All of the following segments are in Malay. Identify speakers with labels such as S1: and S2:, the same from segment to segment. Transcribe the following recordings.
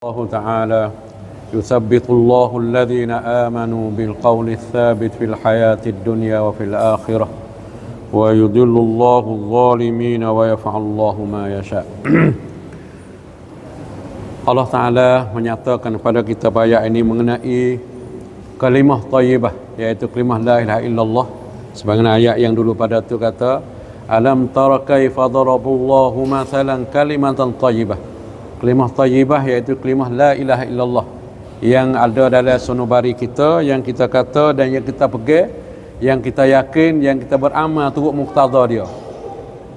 S1: Allah Ta'ala yuthabbitullahu alladhina amanu bilqawli thabit fil hayatid dunya wa fil akhirah wa yudhillullahu adh-dhalimina wa yaf'alullahu ma yasha'. Allah Ta'ala menyatakan kepada kita pada ayat ini mengenai kalimah thayyibah, iaitu kalimah la ilaha illallah. Sebagaimana ayat yang dulu pada tu kata, alam tara kaifa darabullahu mathalan kalimatan thayyibah. Kalimah thayyibah iaitu kalimah la ilaha illallah yang ada dalam sanubari kita, yang kita kata dan yang kita pegang, yang kita yakin, yang kita beramal turut muqtada dia.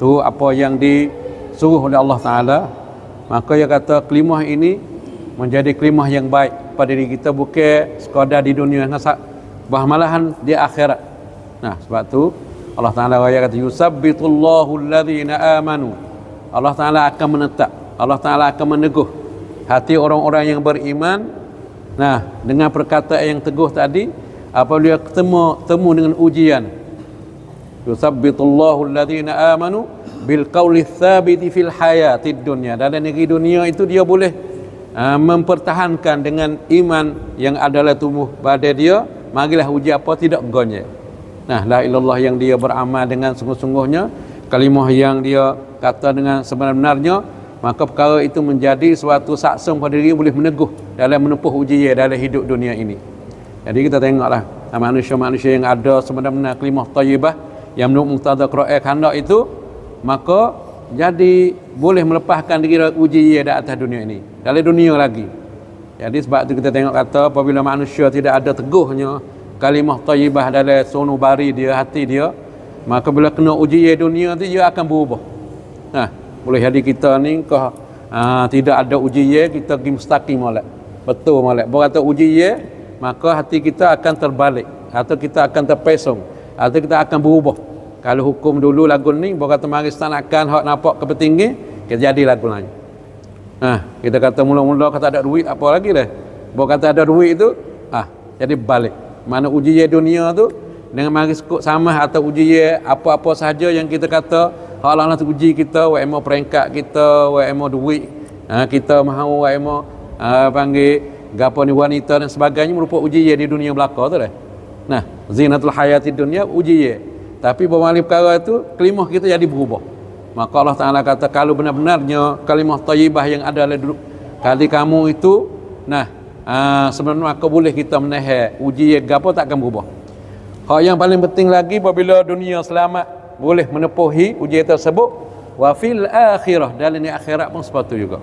S1: Tu apa yang disuruh oleh Allah Ta'ala. Maka dia kata kalimah ini menjadi kalimah yang baik pada diri kita, bukan sekadar di dunia, bah malahan di akhirat. Nah, sebab tu Allah Ta'ala kata yusabbitullahu alladhina amanu. Allah Ta'ala akan menetap, Allah Ta'ala akan meneguh hati orang-orang yang beriman. Nah, dengan perkataan yang teguh tadi, apabila temu dengan ujian, yusabbitullahu alladhina amanu bil qawli tsabiti fil hayatid dunya. Dalam negeri dunia itu dia boleh mempertahankan dengan iman yang adalah tubuh pada dia, marilah uji apa tidak gonye. Nah, la ilallah yang dia beramal dengan sungguh-sungguhnya, kalimah yang dia kata dengan sebenar-benarnya, maka perkara itu menjadi suatu saksam pada diri, boleh meneguh dalam menempuh ujian dalam hidup dunia ini. Jadi kita tengoklah manusia-manusia yang ada sebenar-benar kalimah thayyibah yang menurut muqtada Quran khandak itu, maka jadi boleh melepaskan diri dari ujian di atas dunia ini, dalam dunia lagi. Jadi sebab itu kita tengok kata apabila manusia tidak ada teguhnya kalimah thayyibah dalam sanubari dia, hati dia, maka bila kena ujian dunia tu dia akan berubah. Nah, boleh jadi kita ni tidak ada ujian, kita pergi mustaqim molek. Betul molek. Berkata ujian, maka hati kita akan terbalik, atau kita akan terpesong, atau kita akan berubah. Kalau hukum dulu lagu ni berkata mari stanakan hak nampak kepentingan, kita jadi lagu lain. Nah, kita kata mula-mula kata ada duit apa lagi dah. Berkata ada duit itu, jadi balik. Mana ujian dunia tu dengan mari sekut sama atau ujian apa-apa sahaja yang kita kata hak Allah nak uji kita, wa emo peringkat kita, wa emo duit, kita mahu wa emo panggil gapo ni wanita dan sebagainya, merupakan ujian di dunia belaka tu dah. Nah, zinatul hayatid dunya ujian. Tapi bermali perkara itu kalimah kita jadi berubah. Maka Allah Ta'ala kata kalau benar-benarnya kalimah thayyibah yang ada dalam kali kamu itu, nah sebenarnya maka boleh kita menahan ujian gapo takkan berubah. Hak yang paling penting lagi apabila dunia selamat, boleh menepuhi ujian tersebut, wa fil akhirah, dalam akhirat pun sepatu juga.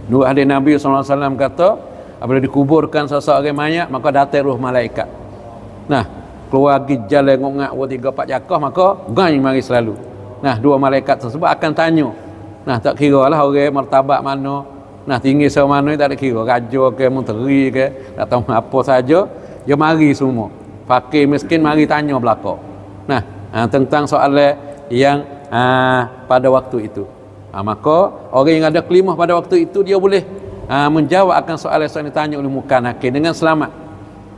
S1: Dulu hadis Nabi SAW kata apabila dikuburkan seseorang mayat, maka datang roh malaikat. Nah, keluar pergi jalan ngok-ngak 2 3 4 cakap, maka gang mari selalu. Nah, 2 malaikat tersebut akan tanya. Nah, tak kira lah orang martabat mana, nah tinggi semana tak ada kira, raja ke, menteri ke, tak tahu apa saja, dia mari semua. Fakir miskin mari tanya belaka. Nah, tentang soalan yang pada waktu itu. Maka orang yang ada kalimah pada waktu itu dia boleh menjawab akan soalan yang ditanya oleh muka nakir dengan selamat.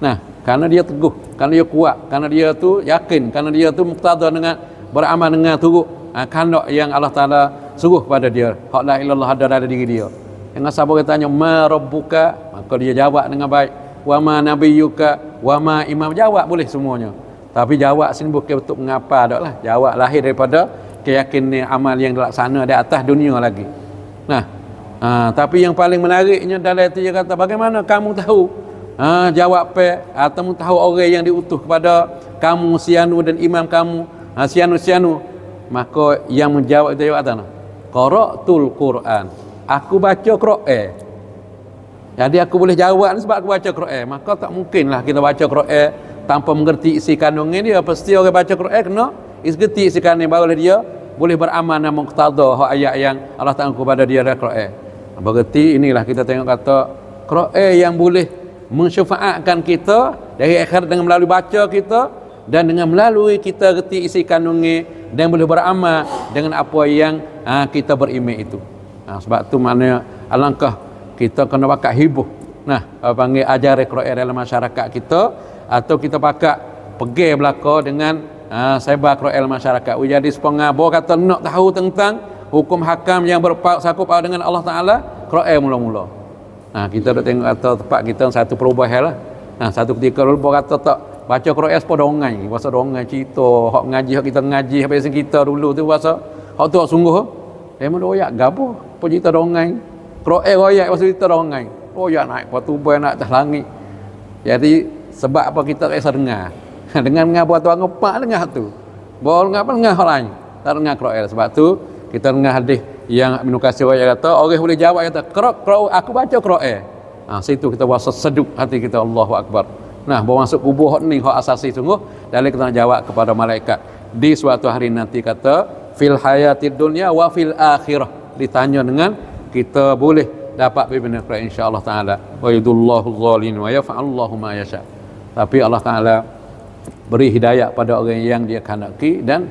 S1: Nah, karena dia teguh, karena dia kuat, karena dia tu yakin, karena dia tu muqtada dengan beramal dengan turut khandak yang Allah Ta'ala suruh pada dia. Hak la ilallah ada dalam diri dia. Yang sahabat dia tanya ma rabbuka, maka dia jawab dengan baik. Wa ma nabiyyuka, wa ma imam, jawab boleh semuanya. Tapi jawab sini bukan untuk mengapa dak lah. Jawab lahir daripada keyakinan amal yang dilaksana di atas dunia lagi. Nah, tapi yang paling menariknya dalam itu dia kata bagaimana kamu tahu jawab atau tahu orang yang diutus kepada kamu sianu dan imam kamu sianu. Maka yang menjawab itu jawab apa? Qara'tul Quran. Aku baca Quran. Jadi aku boleh jawab sebab aku baca Quran. Maka tak mungkinlah kita baca Quran tanpa mengerti isi kandungnya dia. Pasti orang baca Quran kena mengerti isi kandungnya, barulah dia boleh beramal dan muqtada hak ayat yang Allah Ta'ala kepada dia dalam Quran. Berarti inilah kita tengok kata Quran yang boleh mensyafaatkan kita dari akhirat dengan melalui baca kita dan dengan melalui kita reti isi kandungnya dan boleh beramal dengan apa yang kita beriman itu. Sebab tu maknanya alangkah kita kena pakai hibuh. Nah, panggil ajaran Quran dalam masyarakat kita, atau kita pakai pergi belaka dengan sebar Quran masyarakat. Jadi sepengabo kata nak tahu tentang hukum hakam yang bersakup dengan Allah Taala, Quran mula-mula. Kita dah tengok atau tempat kita satu perubahan lah. Satu ketika dulu kata tak baca Quran sepo dongai, bahasa dongai cerita, hak ngaji hak kita ngaji habis kita dulu tu bahasa hak tu sungguh. Memang royak gapo, apa cerita dongai. Quran royak bahasa cerita dongai. Royak naik patubai nak atas langit. Jadi sebab apa kita tak bisa dengar. Dengan ngapa tuan ngepak dengar tu. Baru ngapa dengar orang lain. Tak dengar Quran. Sebab tu kita dengar hadis yang Ibnu Katsir kata orang boleh jawab kata aku baca Quran. Situ kita rasa seduk hati kita, Allahu Akbar. Baru masuk kubur hak ni hak asasi sungguh. Dan kita nak jawab kepada malaikat di suatu hari nanti kata fil hayatid dunya wa fil akhirah. Ditanya dengan kita boleh dapat benar Quran insya-Allah taala. Wa yudullahu zalimin wa yaf'alullahu ma yasha. Tapi Allah Taala beri hidayah pada orang yang dia kehendaki, dan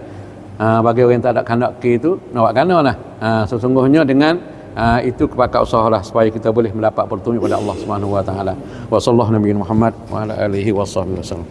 S1: bagi orang yang tak ada kehendaki itu nak buat kena lah. Sesungguhnya dengan itu kepakat usahalah supaya kita boleh mendapat petunjuk pada Allah Subhanahu wa taala. Wa sallallahu nabiyana Muhammad wa ala alihi wasallam.